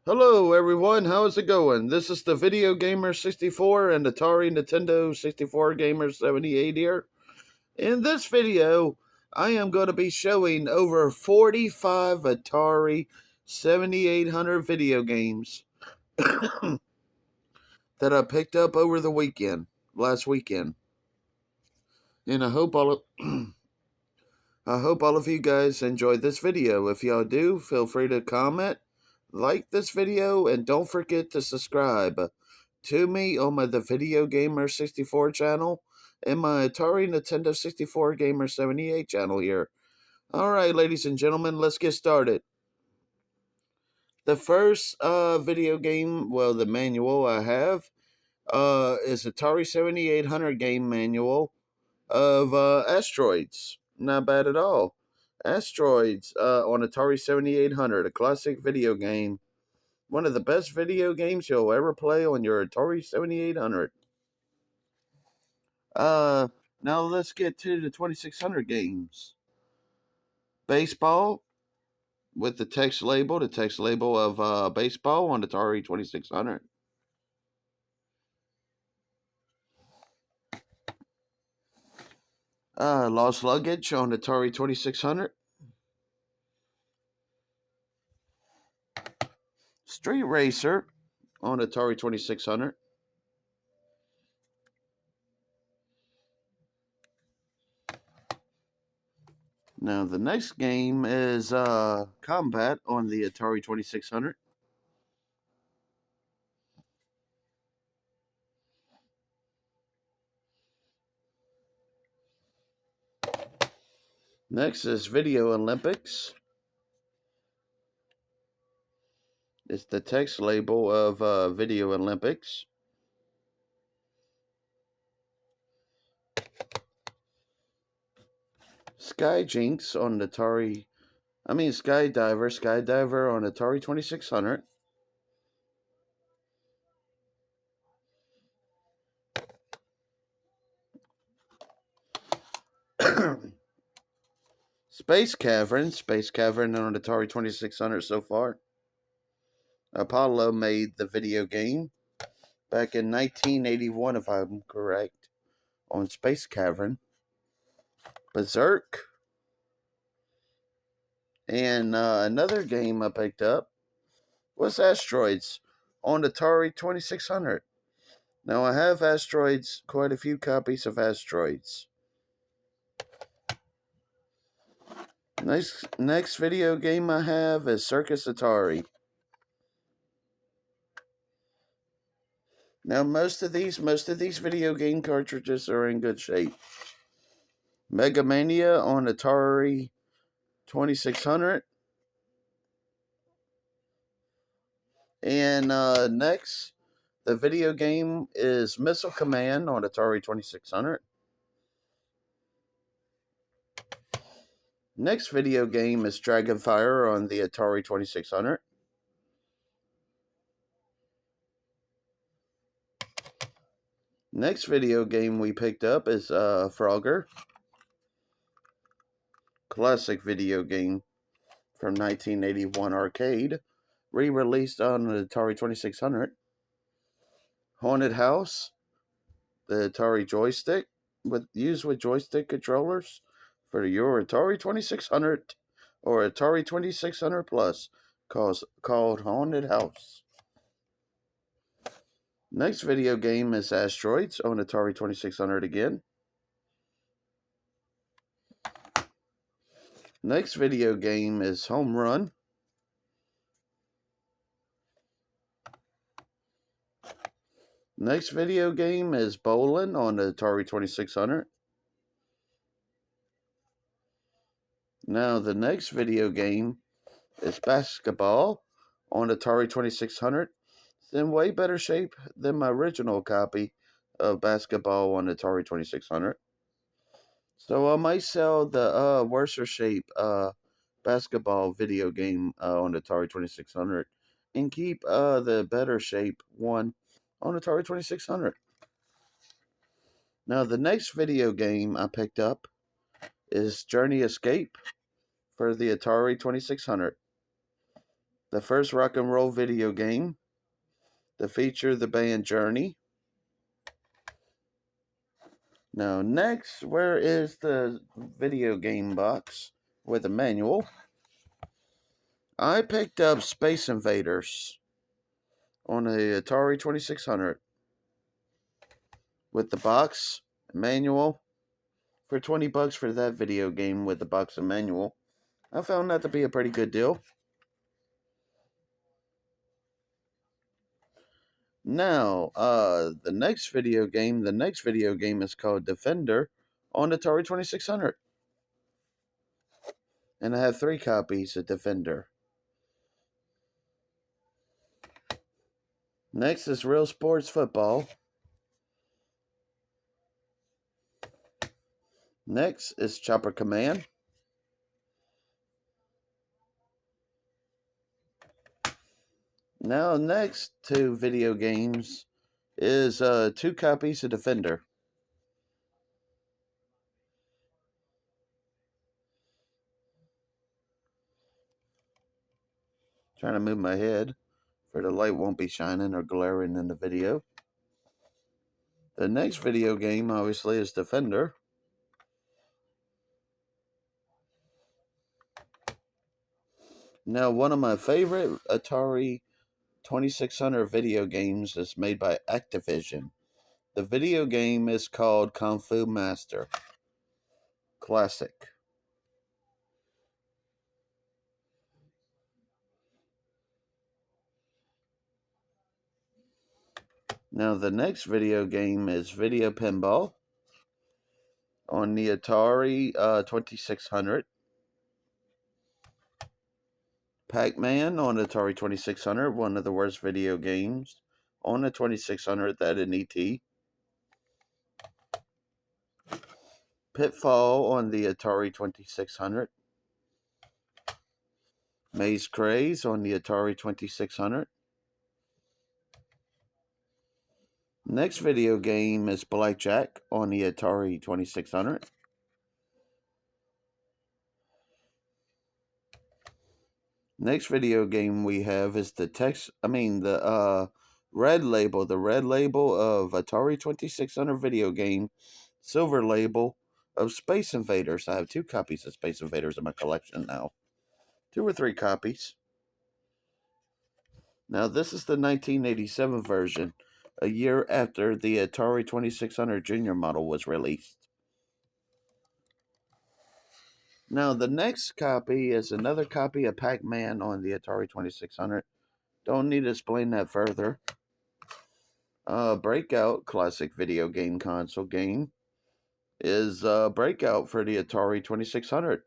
Hello everyone, how's it going? This is the Video Gamer 64 and Atari Nintendo 64 Gamer 78 here. In this video, I am going to be showing over 45 Atari 7800 video games that I picked up over the last weekend. And I hope all of you guys enjoyed this video. If y'all do, feel free to comment, like this video, and don't forget to subscribe to me on the Video Gamer 64 channel and my Atari Nintendo 64 Gamer 78 channel here. Alright, ladies and gentlemen, let's get started. The first video game, the manual I have, is Atari 7800 game manual of Asteroids. Not bad at all. Asteroids on Atari 7800, a classic video game. One of the best video games you'll ever play on your Atari 7800. Now let's get to the 2600 games. Baseball with the text label of baseball on Atari 2600. Lost Luggage on Atari 2600. Street Racer on Atari 2600. Now the next game is Combat on the Atari 2600. Next is Video Olympics. It's the text label of Video Olympics. Skydiver on Atari 2600. Space Cavern on Atari 2600 so far. Apollo made the video game back in 1981, if I'm correct, on Space Cavern. Berserk. And another game I picked up was Asteroids on Atari 2600. Now, I have Asteroids, quite a few copies of Asteroids. Next video game I have is Circus Atari. Now, most of these video game cartridges are in good shape. Mega Mania on Atari 2600. And next, the video game is Missile Command on Atari 2600. Next video game is Dragonfire on the Atari 2600. Next video game we picked up is Frogger. Classic video game from 1981 arcade. Re-released on the Atari 2600. Haunted House, the Atari joystick, used with joystick controllers for your Atari 2600 or Atari 2600 Plus, called Haunted House. Next video game is Asteroids on Atari 2600 again. Next video game is Home Run. Next video game is Bowling on the Atari 2600. Now the next video game is Basketball on Atari 2600. It's in way better shape than my original copy of Basketball on Atari 2600. So I might sell the worse shape Basketball video game on Atari 2600 and keep the better shape one on Atari 2600. Now the next video game I picked up is Journey Escape for the Atari 2600. the first rock and roll video game to feature the band Journey. Now, next, where is the video game box with a manual? I picked up Space Invaders on a Atari 2600 with the box, manual, for 20 bucks for that video game with the box and manual. I found that to be a pretty good deal. Now, the next video game is called Defender on Atari 2600. And I have 3 copies of Defender. Next is Real Sports Football. Next is Chopper Command. Now, next to video games is 2 copies of Defender. Trying to move my head for the light won't be shining or glaring in the video. The next video game, obviously, is Defender. Now, one of my favorite Atari 2600 video games is made by Activision. The video game is called Kung Fu Master Classic. Now, the next video game is Video Pinball on the Atari 2600. Pac-Man on Atari 2600, one of the worst video games on the 2600, that and E.T. Pitfall on the Atari 2600. Maze Craze on the Atari 2600. Next video game is Blackjack on the Atari 2600. Next video game we have is the red label of Atari 2600 video game, silver label of Space Invaders. I have 2 copies of Space Invaders in my collection now. 2 or 3 copies. Now, this is the 1987 version, a year after the Atari 2600 Junior model was released. Now, the next copy is another copy of Pac-Man on the Atari 2600. Don't need to explain that further. Breakout, classic video game console game, is Breakout for the Atari 2600.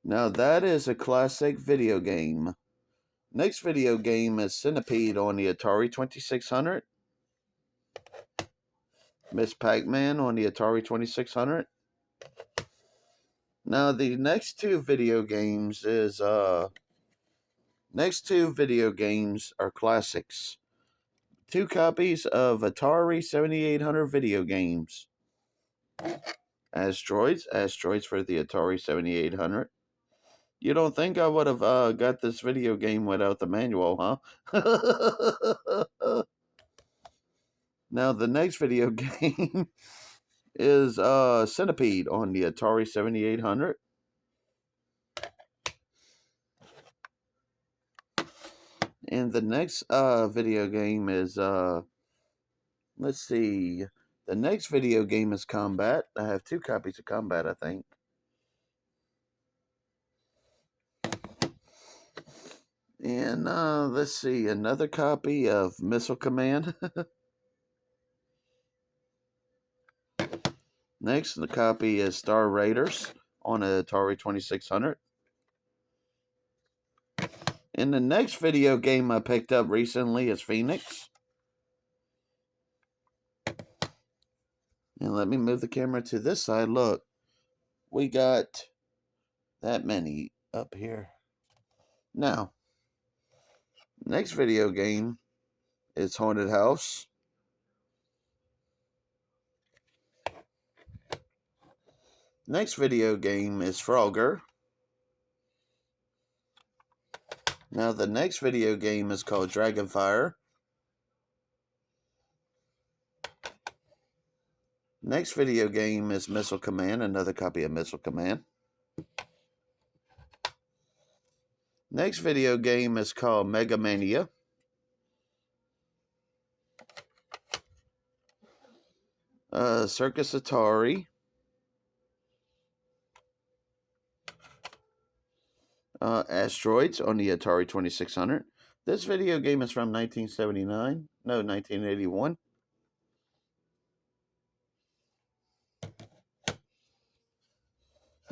Now, that is a classic video game. Next video game is Centipede on the Atari 2600. Miss Pac-Man on the Atari 2600. Now, the next 2 video games are classics. 2 copies of Atari 7800 video games. Asteroids for the Atari 7800. You don't think I would have got this video game without the manual, huh? Now, the next video game is Centipede on the Atari 7800. And the next video game is, let's see. The next video game is Combat. I have 2 copies of Combat, I think. And let's see, another copy of Missile Command. Next, the copy is Star Raiders on an Atari 2600. And the next video game I picked up recently is Phoenix. And let me move the camera to this side. Look, we got that many up here. Now, next video game is Haunted House. Next video game is Frogger. Now the next video game is called Dragonfire. Next video game is Missile Command, another copy of Missile Command. Next video game is called Mega Mania. Circus Atari. Asteroids on the Atari 2600. This video game is from 1979. No, 1981.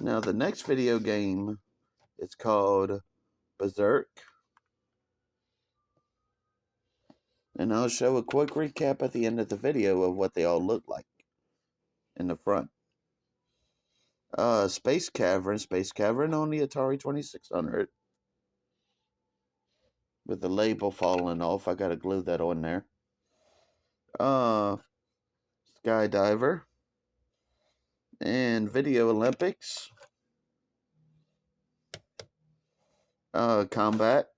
Now the next video game is called Berserk. And I'll show a quick recap at the end of the video of what they all look like in the front. Space Cavern on the Atari 2600. With the label falling off, I gotta glue that on there. Skydiver. And Video Olympics. Combat.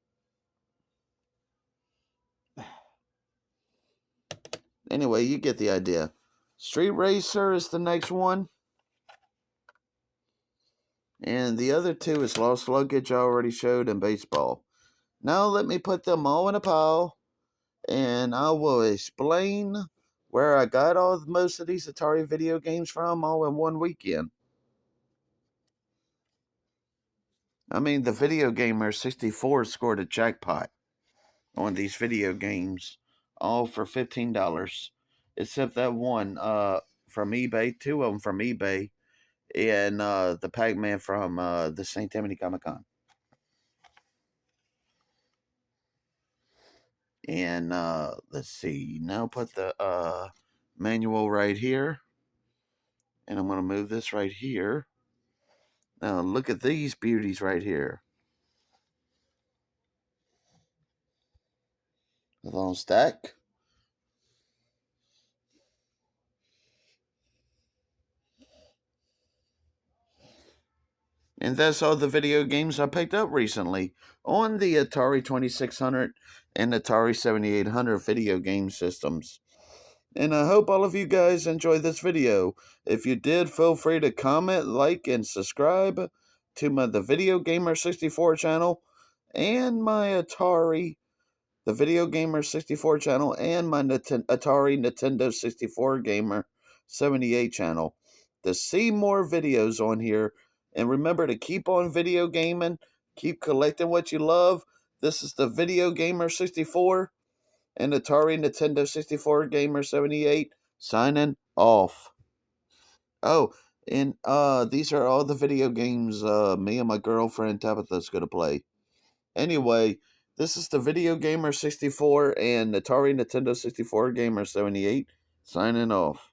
Anyway, you get the idea. Street Racer is the next one. And the other two is Lost Luggage, I already showed, and Baseball. Now let me put them all in a pile, and I will explain where I got most of these Atari video games from all in one weekend. I mean, the Video Gamer 64 scored a jackpot on these video games, all for $15, except that one from eBay, two of them from eBay, and the Pac-Man from the St. Tammany Comic-Con. And let's see, now put the manual right here, and I'm going to move this right here. Now look at these beauties right here. A long stack. And that's all the video games I picked up recently on the Atari 2600 and Atari 7800 video game systems. And I hope all of you guys enjoyed this video. If you did, feel free to comment, like, and subscribe to the Video Gamer 64 channel and my Atari, the Video Gamer 64 channel, and my Atari Nintendo 64 Gamer 78 channel to see more videos on here. And remember to keep on video gaming, keep collecting what you love. This is the Video Gamer 64 and Atari Nintendo 64 Gamer 78 signing off. Oh, and these are all the video games me and my girlfriend Tabitha's gonna play. Anyway, this is the Video Gamer 64 and Atari Nintendo 64 Gamer 78 signing off.